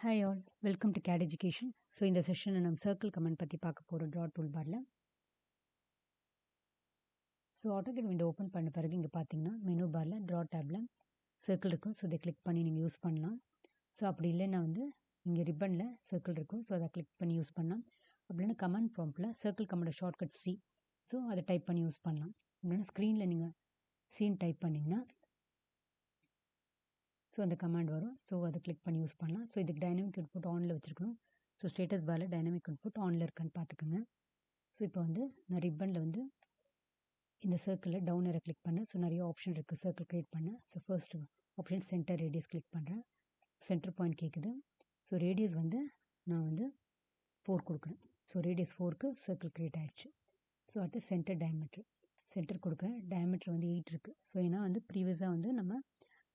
Hi all, welcome to CAD Education. So in the session நம்ம circle command பற்றி பார்க்க போகிறோம் draw toolbarல. ஸோ AutoCAD window ஓப்பன் பண்ண பிறகு இங்கே பார்த்தீங்கன்னா மெனு பாரில் draw tabல circle இருக்கும். ஸோ இதை கிளிக் பண்ணி நீங்கள் யூஸ் பண்ணலாம். ஸோ அப்படி இல்லைன்னா இங்கே ரிப்பனில் circle இருக்கும். ஸோ அதை கிளிக் பண்ணி யூஸ் பண்ணலாம். அப்படின்னா கமாண்ட் ப்ராம்ப்டில் circle கமாண்டோட ஷார்ட்கட் C. ஸோ அதை டைப் பண்ணி யூஸ் பண்ணலாம். அப்படின்னா ஸ்க்ரீனில் நீங்கள் சீன் டைப் பண்ணிங்கன்னா ஸோ அந்த கமாண்ட் வரும். ஸோ அதை கிளிக் பண்ணி யூஸ் பண்ணலாம். ஸோ இதுக்கு டைனமிக் இன்புட் ஆனில் வச்சுருக்கணும். ஸோ ஸ்டேட்டஸ் பாரில் டைனமிக் இன்புட் ஆனில் இருக்கான்னு பார்த்துக்கோங்க. ஸோ இப்போ நான் ரிப்பனில் இந்த சர்க்கிளில் டவுன் ஏரை கிளிக் பண்ணேன். ஸோ நிறைய ஆப்ஷன் இருக்குது சர்க்கிள் க்ரியேட் பண்ண. So first option centre radius click பண்ணுறேன். சென்டர் பாயிண்ட் கேட்குது. ஸோ ரேடியஸ் நான் 4 கொடுக்குறேன். ஸோ ரேடியஸ் 4க்கு சர்க்கிள் க்ரியேட் ஆகிடுச்சு. ஸோ அடுத்து சென்டர் டயமீட்டர் சென்டர் கொடுக்குறேன். டயமீட்டர் 8 இருக்குது. ஸோ ஏன்னா ப்ரீவியஸாக நம்ம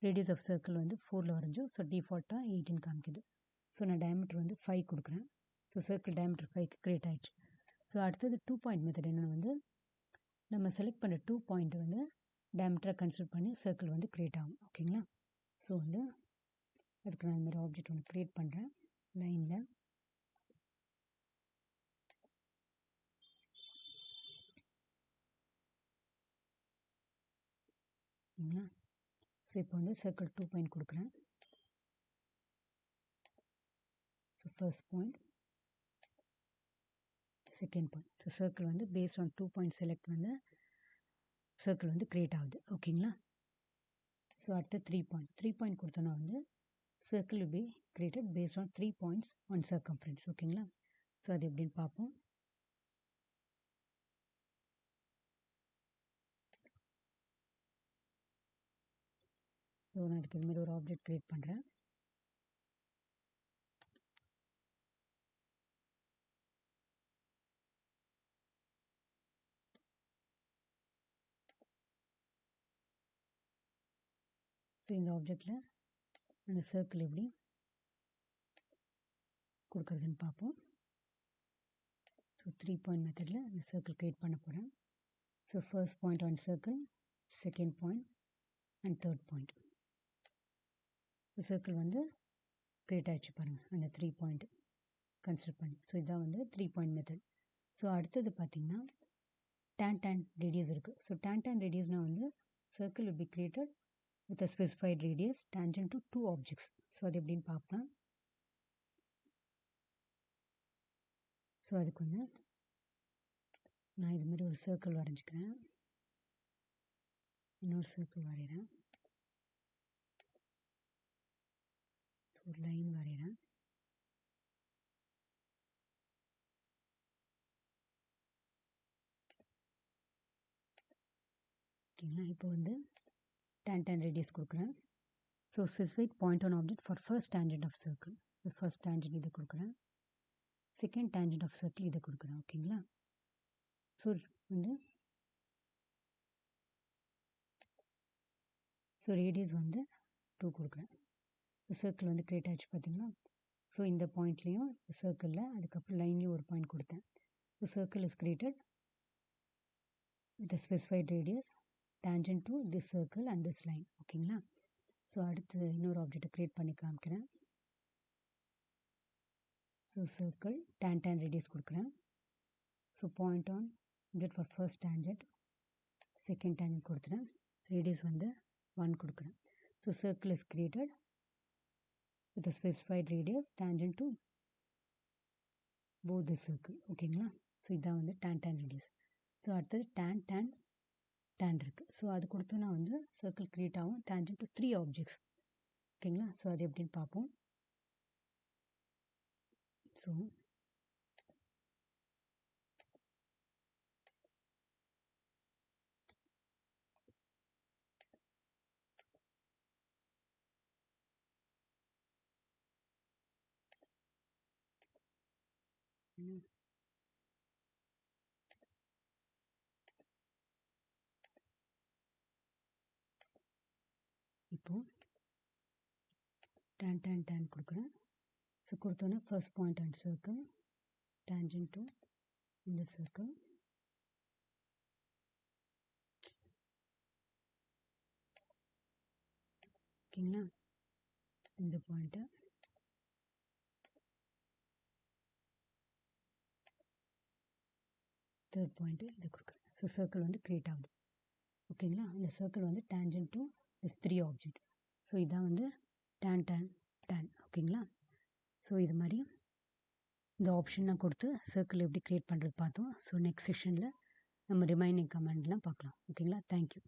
ரேடியஸ் ஆஃப் சர்க்கிள் 4ல் வரைஞ்சோம். ஸோ டிஃபால்ட்டாக 18 காமிக்குது. ஸோ நான் டயமீட்டர் 5 கொடுக்குறேன். ஸோ சர்க்கிள் டயமீட்டர் 5க்கு க்ரியேட் ஆகிடுச்சு. ஸோ அடுத்தது 2 பாயிண்ட் மெத்தட் என்னென்னா நம்ம செலக்ட் பண்ணுற 2 பாயிண்ட் டயமீட்டரை கன்சிடர் பண்ணி சர்க்கிள் க்ரியேட் ஆகும். ஓகேங்களா? ஸோ அதுக்கு நான் இந்த மாதிரி ஆப்ஜெக்ட் க்ரியேட் பண்ணுறேன் லைனில். ஓகேங்களா? ஸோ இப்போ சர்க்கிள் 2 பாயிண்ட் கொடுக்குறேன். So first point, second point. So circle based on 2 point select circle create ஆகுது. ஓகேங்களா? ஸோ அடுத்த 3 பாயிண்ட் 3 பாயிண்ட் கொடுத்தோன்னா circle will be created based on 3 points on circumference. ஓகேங்களா? ஸோ அது எப்படின்னு பார்ப்போம். ஸோ நான் அதுக்கு இதுமாதிரி ஒரு ஆப்ஜெக்ட் க்ரியேட் பண்ணுறேன். ஸோ இந்த ஆப்ஜெக்டில் அந்த சர்க்கிள் எப்படி கொடுக்குறதுன்னு பார்ப்போம். ஸோ 3 பாயிண்ட் மெத்தடில் அந்த சர்க்கிள் க்ரியேட் பண்ண போகிறேன். So first point on circle, second point and third point. Circle create ஆகிடுச்சு பாருங்கள், அந்த 3 பாயிண்ட் கன்சிடர் பண்ணி. ஸோ இதான் 3 பாயிண்ட் மெத்தட். ஸோ அடுத்தது பார்த்திங்கன்னா tan ரேடியஸ் இருக்குது. So tan ரேடியஸ்னால் circle will be created with a specified radius tangent to 2 objects. So அது எப்படின்னு பார்ப்பேன். ஸோ அதுக்கு நான் இதுமாதிரி ஒரு சர்க்கிள் வரைஞ்சிக்கிறேன். இன்னொரு சர்க்கிள் வரைகிறேன். ஒரு லைன் வரைகிறேன். ஓகேங்களா? இப்போ tan ரேடியஸ் கொடுக்குறேன். So specified point on object for first tangent of circle. First tangent இதை கொடுக்குறேன். செகண்ட் டேஞ்சன்ட் ஆஃப் சர்க்கிள் இதை கொடுக்குறேன். ஓகேங்களா? ஸோ ரேடியஸ் 2 கொடுக்குறேன். சர்க்கிள் க்ரியேட் ஆகிடுச்சு பார்த்தீங்களா? ஸோ இந்த பாயிண்ட்லேயும் சர்க்கிளில் அதுக்கப்புறம் லைன்லேயும் ஒரு பாயிண்ட் கொடுத்தேன். So circle is created with specified radius tangent to this circle and this line. ஓகேங்களா? ஸோ அடுத்து இன்னொரு ஆப்ஜெக்டை க்ரியேட் பண்ணி காமிக்கிறேன். ஸோ சர்க்கிள் tan ரேடியஸ் கொடுக்குறேன். So point on object for first tangent, second tangent கொடுத்துறேன். ரேடியஸ் 1 கொடுக்குறேன். So circle is created with specified radius tangent to both the circle. ஓகேங்களா? ஸோ இதான் tan ரேடியஸ். ஸோ அடுத்தது tan இருக்குது. So அது கொடுத்தோன்னா circle create ஆகும் tangent to 3 objects. ஓகேங்களா? ஸோ அது எப்படின்னு பார்ப்போம். ஸோ இப்போ tan கொடுக்குறேன். ஸோ கொடுத்தோன்னா first point on circle tangent to இந்த சர்க்கிள். ஓகேங்களா? இந்த பாயிண்ட்டை தேர்ட் பாயிண்ட்டு இதை கொடுக்குறேன். ஸோ சர்க்கிள் வந்து க்ரியேட் ஆகுது. ஓகேங்களா? இந்த சர்க்கிள் வந்து tangent to this 3 object. So இதான் வந்து tan. ஓகேங்களா? ஸோ இது மாதிரி இந்த ஆப்ஷன்லாம் கொடுத்து சர்க்கிள் எப்படி க்ரியேட் பண்ணுறது பார்த்தோம். ஸோ நெக்ஸ்ட் செஷனில் நம்ம ரிமைனிங் கமெண்ட்லாம் பார்க்கலாம். ஓகேங்களா? தேங்க்யூ.